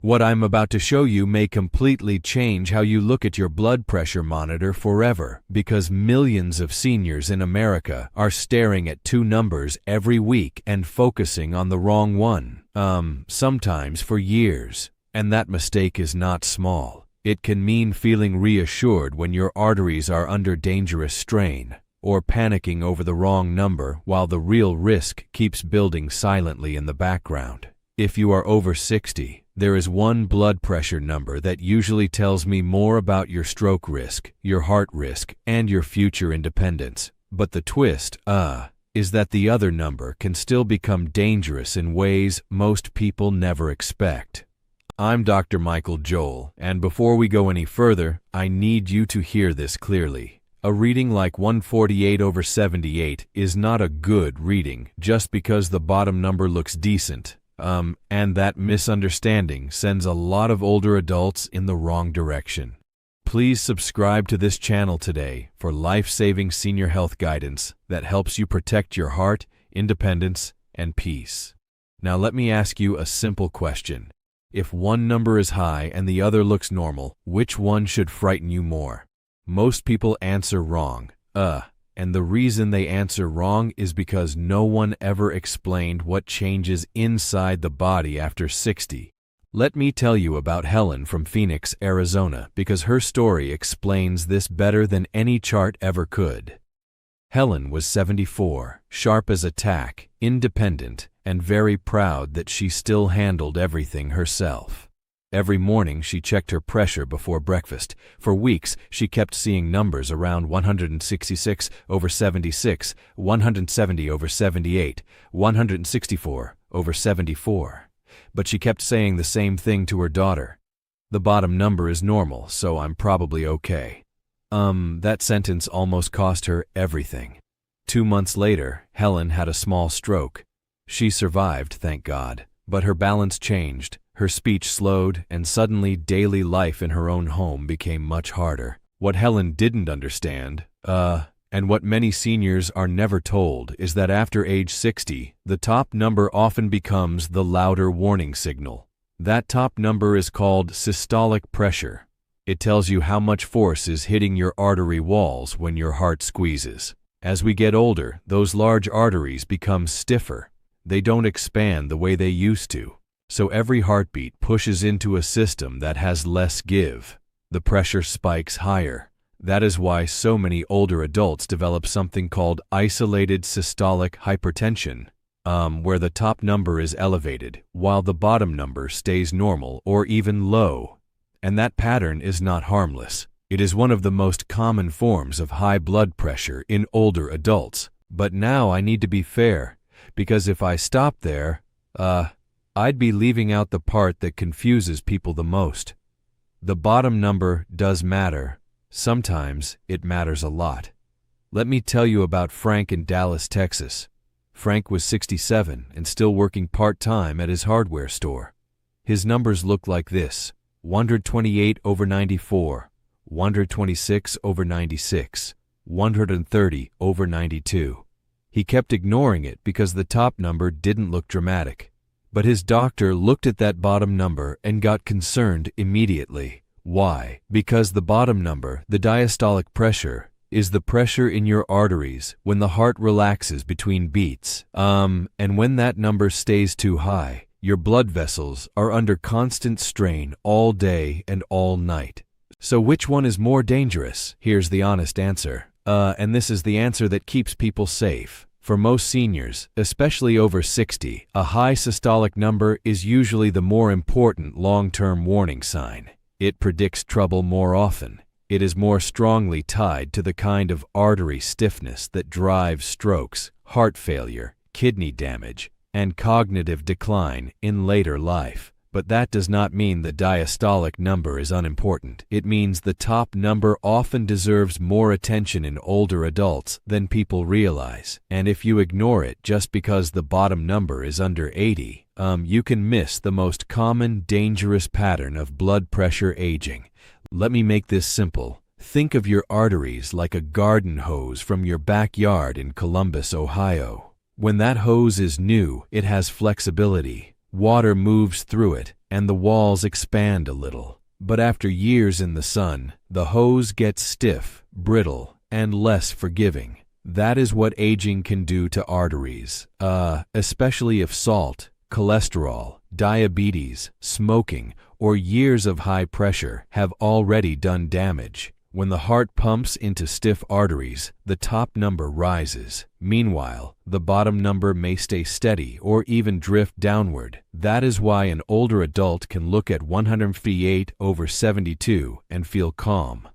What I'm about to show you may completely change how you look at your blood pressure monitor forever, because millions of seniors in America are staring at two numbers every week and focusing on the wrong one, sometimes for years. And that mistake is not small. It can mean feeling reassured when your arteries are under dangerous strain, or panicking over the wrong number while the real risk keeps building silently in the background. If you are over 60, there is one blood pressure number that usually tells me more about your stroke risk, your heart risk, and your future independence. But the twist, is that the other number can still become dangerous in ways most people never expect. I'm Dr. Michael Joel, and before we go any further, I need you to hear this clearly. A reading like 148/78 is not a good reading just because the bottom number looks decent. And that misunderstanding sends a lot of older adults in the wrong direction. Please subscribe to this channel today for life-saving senior health guidance that helps you protect your heart, independence, and peace. Now let me ask you a simple question. If one number is high and the other looks normal, which one should frighten you more? Most people answer wrong, and the reason they answer wrong is because no one ever explained what changes inside the body after 60. Let me tell you about Helen from Phoenix, Arizona, because her story explains this better than any chart ever could. Helen was 74, sharp as a tack, independent, and very proud that she still handled everything herself. Every morning she checked her pressure before breakfast. For weeks she kept seeing numbers around 166/76, 170/78, 164/74. But she kept saying the same thing to her daughter. The bottom number is normal, so I'm probably okay. That sentence almost cost her everything. 2 months later, Helen had a small stroke. She survived, thank God, but her balance changed. Her speech slowed, and suddenly daily life in her own home became much harder. What Helen didn't understand, and what many seniors are never told, is that after age 60, the top number often becomes the louder warning signal. That top number is called systolic pressure. It tells you how much force is hitting your artery walls when your heart squeezes. As we get older, those large arteries become stiffer. They don't expand the way they used to. So every heartbeat pushes into a system that has less give. The pressure spikes higher. That is why so many older adults develop something called isolated systolic hypertension, where the top number is elevated while the bottom number stays normal or even low. And that pattern is not harmless. It is one of the most common forms of high blood pressure in older adults. But now I need to be fair, because if I stop there, I'd be leaving out the part that confuses people the most. The bottom number does matter. Sometimes it matters a lot. Let me tell you about Frank in Dallas, Texas. Frank was 67 and still working part-time at his hardware store. His numbers looked like this: 128/94, 126/96, 130/92. He kept ignoring it because the top number didn't look dramatic. But his doctor looked at that bottom number and got concerned immediately. Why? Because the bottom number, the diastolic pressure, is the pressure in your arteries when the heart relaxes between beats. And when that number stays too high, your blood vessels are under constant strain all day and all night. So which one is more dangerous? Here's the honest answer. And this is the answer that keeps people safe. For most seniors, especially over 60, a high systolic number is usually the more important long-term warning sign. It predicts trouble more often. It is more strongly tied to the kind of artery stiffness that drives strokes, heart failure, kidney damage, and cognitive decline in later life. But that does not mean the diastolic number is unimportant. It means the top number often deserves more attention in older adults than people realize. And if you ignore it just because the bottom number is under 80, you can miss the most common dangerous pattern of blood pressure aging. Let me make this simple. Think of your arteries like a garden hose from your backyard in Columbus, Ohio. When that hose is new, it has flexibility. Water moves through it, and the walls expand a little. But after years in the sun, the hose gets stiff, brittle, and less forgiving. That is what aging can do to arteries, especially if salt, cholesterol, diabetes, smoking, or years of high pressure have already done damage. When the heart pumps into stiff arteries, the top number rises. Meanwhile, the bottom number may stay steady or even drift downward. That is why an older adult can look at 158/72 and feel calm,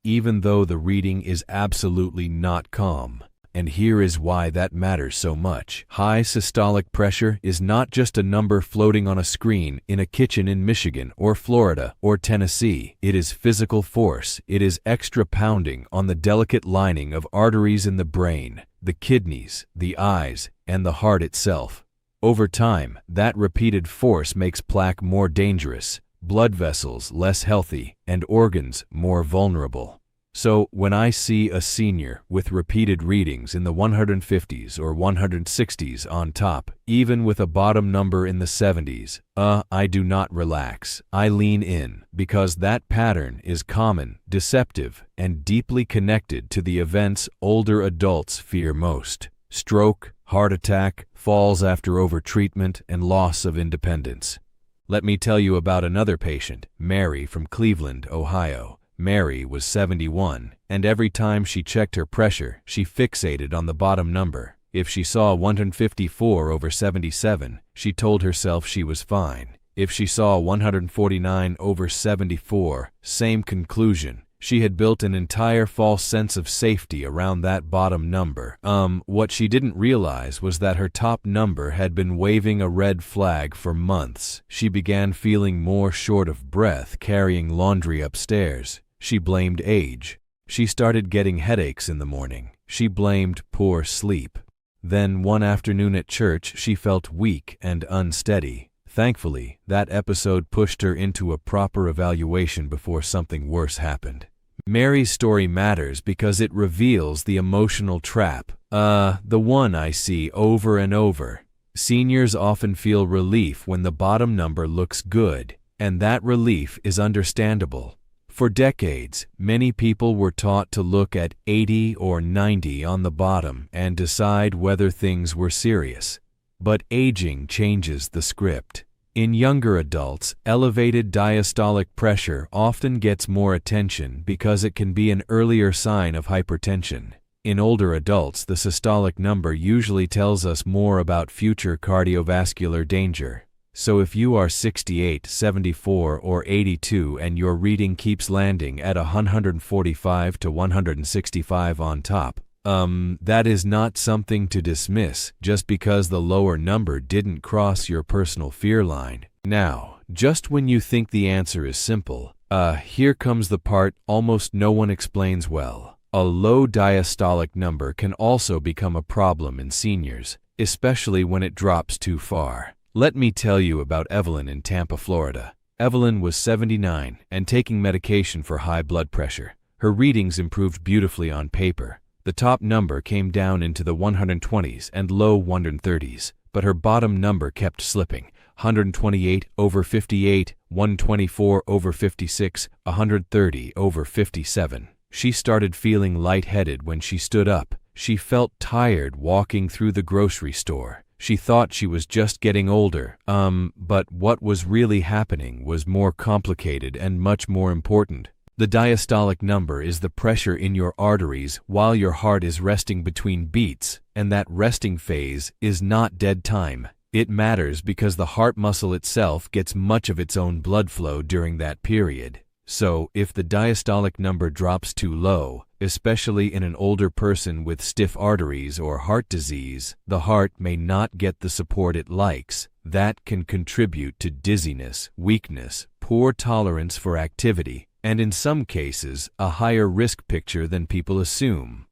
even though the reading is absolutely not calm. And here is why that matters so much. High systolic pressure is not just a number floating on a screen in a kitchen in Michigan or Florida or Tennessee. It is physical force. It is extra pounding on the delicate lining of arteries in the brain, the kidneys, the eyes, and the heart itself. Over time, that repeated force makes plaque more dangerous, blood vessels less healthy, and organs more vulnerable. So, when I see a senior with repeated readings in the 150s or 160s on top, even with a bottom number in the 70s, I do not relax. I lean in, because that pattern is common, deceptive, and deeply connected to the events older adults fear most: stroke, heart attack, falls after overtreatment, and loss of independence. Let me tell you about another patient, Mary from Cleveland, Ohio. Mary was 71, and every time she checked her pressure, she fixated on the bottom number. If she saw 154/77, she told herself she was fine. If she saw 149/74, same conclusion. She had built an entire false sense of safety around that bottom number. What she didn't realize was that her top number had been waving a red flag for months. She began feeling more short of breath carrying laundry upstairs. She blamed age. She started getting headaches in the morning. She blamed poor sleep. Then one afternoon at church, she felt weak and unsteady. Thankfully, that episode pushed her into a proper evaluation before something worse happened. Mary's story matters because it reveals the emotional trap, the one I see over and over. Seniors often feel relief when the bottom number looks good, and that relief is understandable. For decades, many people were taught to look at 80 or 90 on the bottom and decide whether things were serious. But aging changes the script. In younger adults, elevated diastolic pressure often gets more attention because it can be an earlier sign of hypertension. In older adults, the systolic number usually tells us more about future cardiovascular danger. So if you are 68, 74, or 82 and your reading keeps landing at 145 to 165 on top, that is not something to dismiss just because the lower number didn't cross your personal fear line. Now, just when you think the answer is simple, here comes the part almost no one explains well. A low diastolic number can also become a problem in seniors, especially when it drops too far. Let me tell you about Evelyn in Tampa, Florida. Evelyn was 79 and taking medication for high blood pressure. Her readings improved beautifully on paper. The top number came down into the 120s and low 130s, but her bottom number kept slipping. 128/58, 124/56, 130/57. She started feeling lightheaded when she stood up. She felt tired walking through the grocery store. She thought she was just getting older, but what was really happening was more complicated and much more important. The diastolic number is the pressure in your arteries while your heart is resting between beats, and that resting phase is not dead time. It matters because the heart muscle itself gets much of its own blood flow during that period. So, if the diastolic number drops too low, especially in an older person with stiff arteries or heart disease, the heart may not get the support it likes. That can contribute to dizziness, weakness, poor tolerance for activity, and in some cases, a higher risk picture than people assume.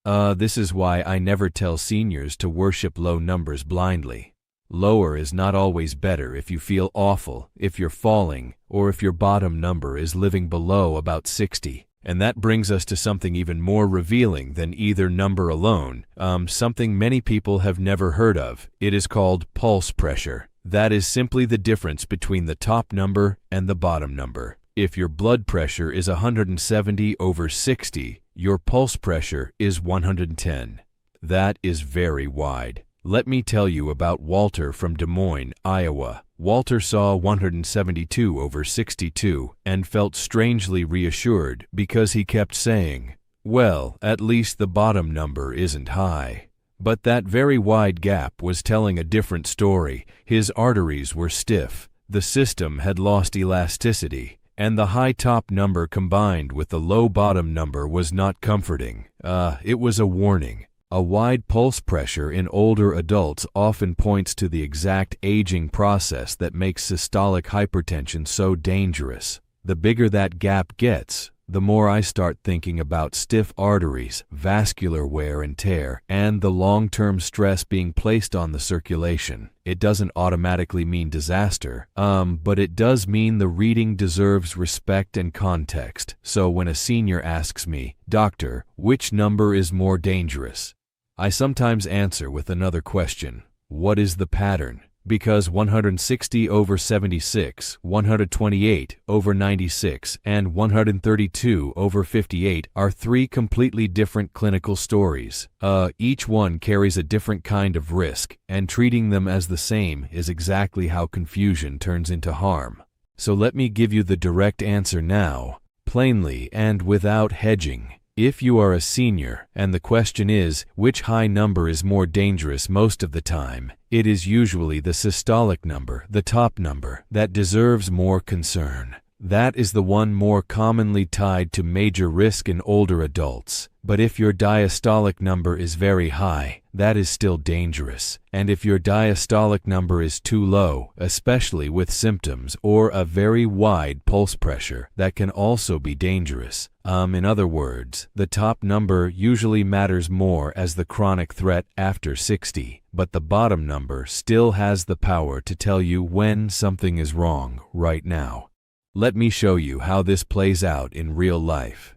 This is why I never tell seniors to worship low numbers blindly. Lower is not always better if you feel awful, if you're falling, or if your bottom number is living below about 60. And that brings us to something even more revealing than either number alone, something many people have never heard of. It is called pulse pressure. That is simply the difference between the top number and the bottom number. If your blood pressure is 170/60, your pulse pressure is 110. That is very wide. Let me tell you about Walter from Des Moines, Iowa. Walter saw 172/62 and felt strangely reassured because he kept saying, "Well, at least the bottom number isn't high." But that very wide gap was telling a different story. His arteries were stiff, the system had lost elasticity, and the high top number combined with the low bottom number was not comforting. It was a warning. A wide pulse pressure in older adults often points to the exact aging process that makes systolic hypertension so dangerous. The bigger that gap gets, the more I start thinking about stiff arteries, vascular wear and tear, and the long-term stress being placed on the circulation. It doesn't automatically mean disaster, but it does mean the reading deserves respect and context. So when a senior asks me, "Doctor, which number is more dangerous?" I sometimes answer with another question. What is the pattern? Because 160/76, 128/96, and 132/58 are three completely different clinical stories. Each one carries a different kind of risk, and treating them as the same is exactly how confusion turns into harm. So let me give you the direct answer now, plainly and without hedging. If you are a senior, and the question is, which high number is more dangerous most of the time, it is usually the systolic number, the top number, that deserves more concern. That is the one more commonly tied to major risk in older adults. But if your diastolic number is very high, that is still dangerous. And if your diastolic number is too low, especially with symptoms or a very wide pulse pressure, that can also be dangerous. In other words, the top number usually matters more as the chronic threat after 60, but the bottom number still has the power to tell you when something is wrong right now. Let me show you how this plays out in real life,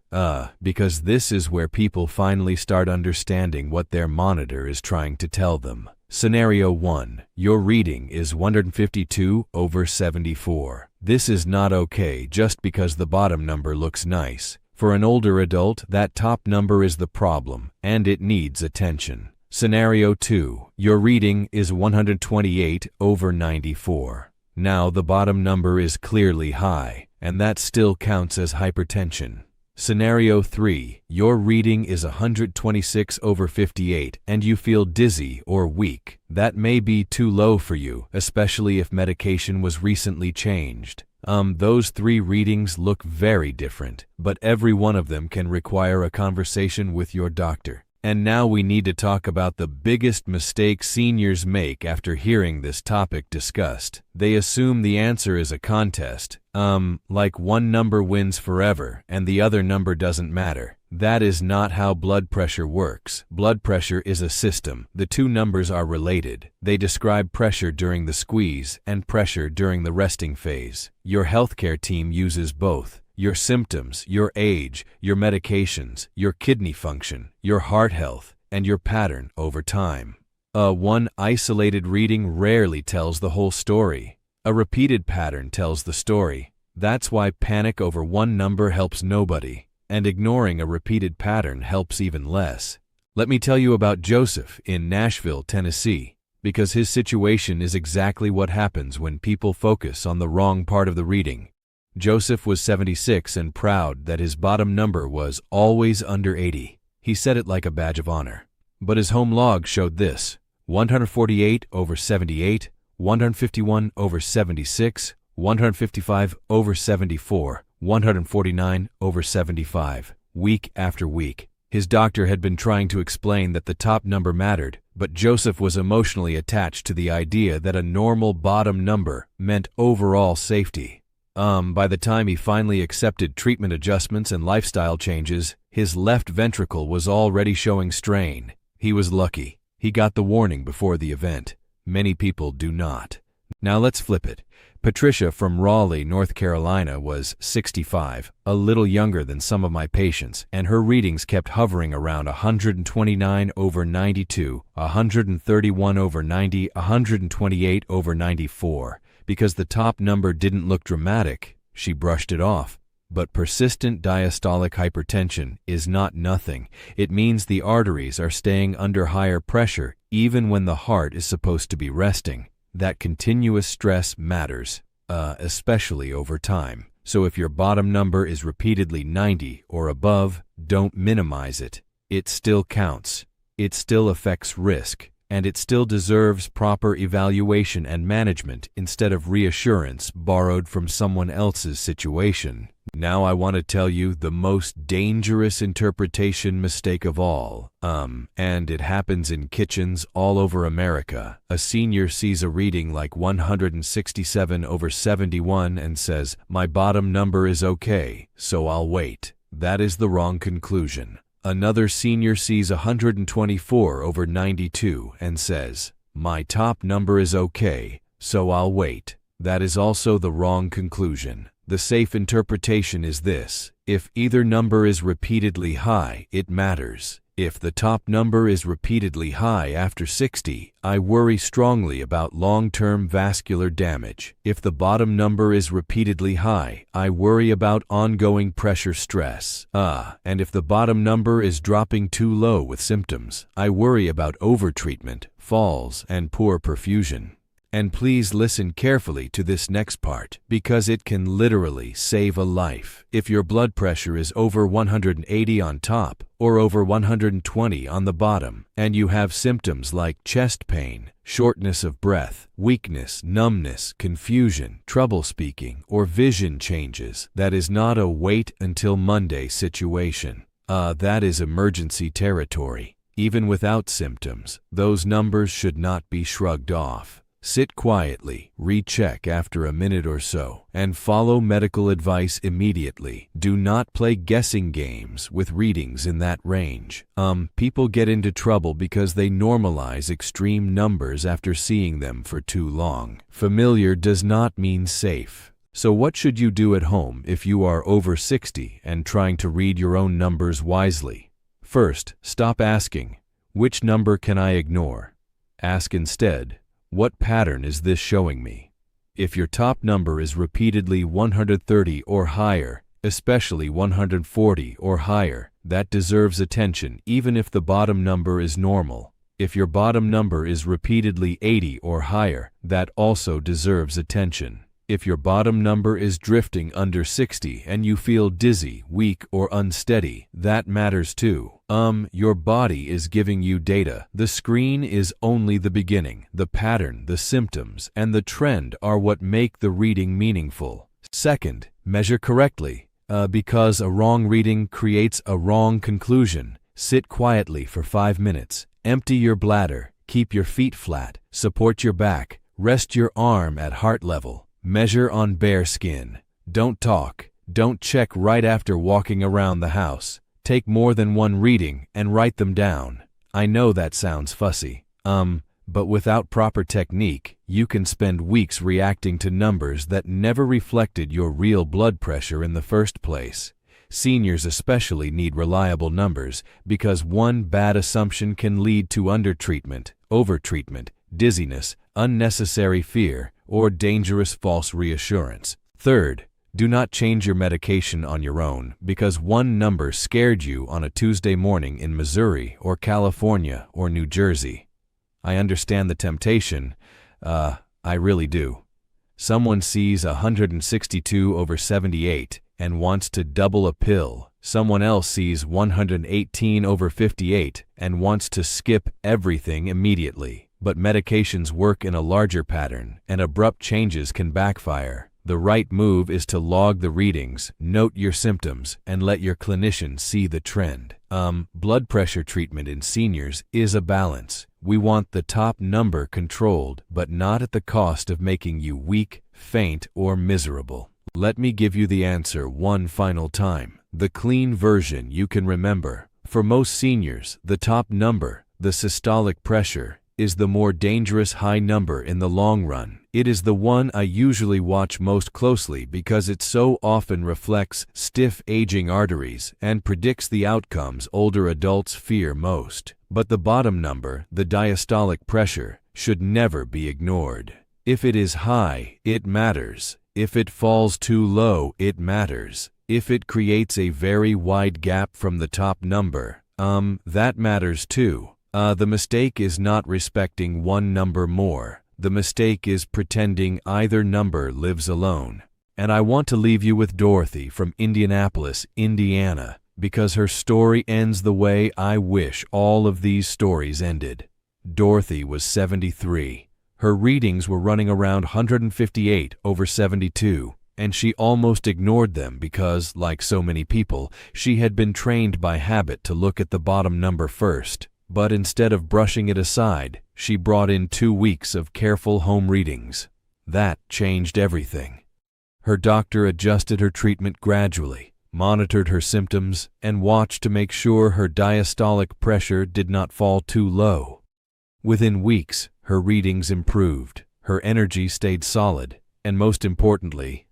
because this is where people finally start understanding what their monitor is trying to tell them. Scenario 1. Your reading is 152/74. This is not okay just because the bottom number looks nice. For an older adult, that top number is the problem, and it needs attention. Scenario 2. Your reading is 128/94. Now the bottom number is clearly high, and that still counts as hypertension. Scenario 3. Your reading is 126/58 and you feel dizzy or weak. That may be too low for you, especially if medication was recently changed. Those three readings look very different, but every one of them can require a conversation with your doctor. And now we need to talk about the biggest mistake seniors make after hearing this topic discussed. They assume the answer is a contest, like one number wins forever and the other number doesn't matter. That is not how blood pressure works. Blood pressure is a system. The two numbers are related. They describe pressure during the squeeze and pressure during the resting phase. Your healthcare team uses both. Your symptoms, your age, your medications, your kidney function, your heart health, and your pattern over time. One isolated reading rarely tells the whole story. A repeated pattern tells the story. That's why panic over one number helps nobody, and ignoring a repeated pattern helps even less. Let me tell you about Joseph in Nashville, Tennessee, because his situation is exactly what happens when people focus on the wrong part of the reading. Joseph was 76 and proud that his bottom number was always under 80. He said it like a badge of honor. But his home log showed this: 148/78, 151/76, 155/74, 149/75, week after week. His doctor had been trying to explain that the top number mattered, but Joseph was emotionally attached to the idea that a normal bottom number meant overall safety. By the time he finally accepted treatment adjustments and lifestyle changes, his left ventricle was already showing strain. He was lucky. He got the warning before the event. Many people do not. Now let's flip it. Patricia from Raleigh, North Carolina was 65, a little younger than some of my patients, and her readings kept hovering around 129/92, 131/90, 128/94. Because the top number didn't look dramatic, she brushed it off. But persistent diastolic hypertension is not nothing. It means the arteries are staying under higher pressure even when the heart is supposed to be resting. That continuous stress matters, especially over time. So if your bottom number is repeatedly 90 or above, don't minimize it. It still counts. It still affects risk, and it still deserves proper evaluation and management instead of reassurance borrowed from someone else's situation. Now I want to tell you the most dangerous interpretation mistake of all, and it happens in kitchens all over America. A senior sees a reading like 167/71 and says, "My bottom number is okay, so I'll wait." That is the wrong conclusion. Another senior sees 124/92 and says, "My top number is okay, so I'll wait." That is also the wrong conclusion. The safe interpretation is this: if either number is repeatedly high, it matters. If the top number is repeatedly high after 60, I worry strongly about long-term vascular damage. If the bottom number is repeatedly high, I worry about ongoing pressure stress. And if the bottom number is dropping too low with symptoms, I worry about overtreatment, falls, and poor perfusion. And please listen carefully to this next part, because it can literally save a life. If your blood pressure is over 180 on top or over 120 on the bottom, and you have symptoms like chest pain, shortness of breath, weakness, numbness, confusion, trouble speaking, or vision changes, that is not a wait until Monday situation. That is emergency territory. Even without symptoms, those numbers should not be shrugged off. Sit quietly, recheck after a minute or so, and follow medical advice immediately. Do not play guessing games with readings in that range. People get into trouble because they normalize extreme numbers after seeing them for too long. Familiar does not mean safe. So what should you do at home if you are over 60 and trying to read your own numbers wisely? First, stop asking, "Which number can I ignore?" Ask instead, "What pattern is this showing me?" If your top number is repeatedly 130 or higher, especially 140 or higher, that deserves attention even if the bottom number is normal. If your bottom number is repeatedly 80 or higher, that also deserves attention. If your bottom number is drifting under 60 and you feel dizzy, weak, or unsteady, that matters too. Your body is giving you data. The screen is only the beginning. The pattern, the symptoms, and the trend are what make the reading meaningful. Second, measure correctly, because a wrong reading creates a wrong conclusion. Sit quietly for 5 minutes. Empty your bladder. Keep your feet flat. Support your back. Rest your arm at heart level. Measure on bare skin. Don't talk. Don't check right after walking around the house. Take more than one reading and write them down. I know that sounds fussy. But without proper technique, you can spend weeks reacting to numbers that never reflected your real blood pressure in the first place. Seniors especially need reliable numbers because one bad assumption can lead to undertreatment, overtreatment, dizziness, unnecessary fear, or dangerous false reassurance. Third, do not change your medication on your own because one number scared you on a Tuesday morning in Missouri or California or New Jersey. I understand the temptation. I really do. Someone sees 162/78 and wants to double a pill. Someone else sees 118/58 and wants to skip everything immediately. But medications work in a larger pattern, and abrupt changes can backfire. The right move is to log the readings, note your symptoms, and let your clinician see the trend. Blood pressure treatment in seniors is a balance. We want the top number controlled, but not at the cost of making you weak, faint, or miserable. Let me give you the answer one final time. The clean version you can remember. For most seniors, the top number, the systolic pressure, is the more dangerous high number in the long run. It is the one I usually watch most closely because it so often reflects stiff aging arteries and predicts the outcomes older adults fear most. But the bottom number, the diastolic pressure, should never be ignored. If it is high, it matters. If it falls too low, it matters. If it creates a very wide gap from the top number, that matters too. The mistake is not respecting one number more. The mistake is pretending either number lives alone. And I want to leave you with Dorothy from Indianapolis, Indiana, because her story ends the way I wish all of these stories ended. Dorothy was 73. Her readings were running around 158/72, and she almost ignored them because, like so many people, she had been trained by habit to look at the bottom number first. But instead of brushing it aside, she brought in 2 weeks of careful home readings. That changed everything. Her doctor adjusted her treatment gradually, monitored her symptoms, and watched to make sure her diastolic pressure did not fall too low. Within weeks, her readings improved, her energy stayed solid, and most importantly,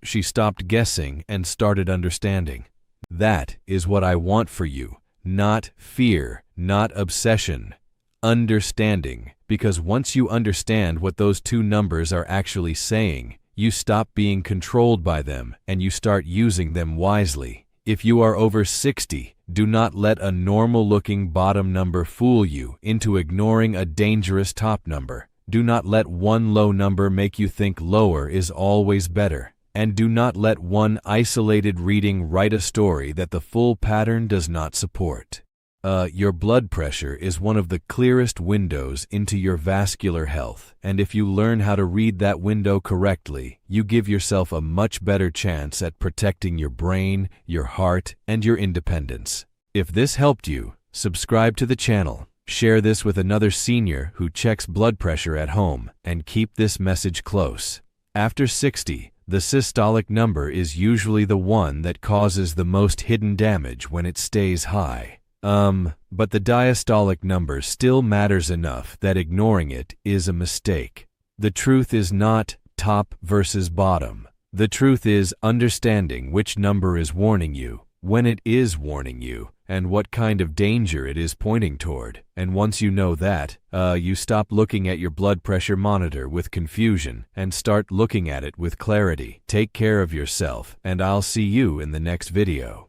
she stopped guessing and started understanding. That is what I want for you. Not fear, not obsession. Understanding, because once you understand what those 2 numbers are actually saying, you stop being controlled by them and you start using them wisely. If you are over 60, do not let a normal-looking bottom number fool you into ignoring a dangerous top number. Do not let one low number make you think lower is always better. And do not let one isolated reading write a story that the full pattern does not support. Your blood pressure is one of the clearest windows into your vascular health, and if you learn how to read that window correctly, you give yourself a much better chance at protecting your brain, your heart, and your independence. If this helped you, subscribe to the channel, share this with another senior who checks blood pressure at home, and keep this message close. After 60, the systolic number is usually the one that causes the most hidden damage when it stays high. But the diastolic number still matters enough that ignoring it is a mistake. The truth is not top versus bottom. The truth is understanding which number is warning you, when it is warning you, and what kind of danger it is pointing toward. And once you know that, you stop looking at your blood pressure monitor with confusion and start looking at it with clarity. Take care of yourself, and I'll see you in the next video.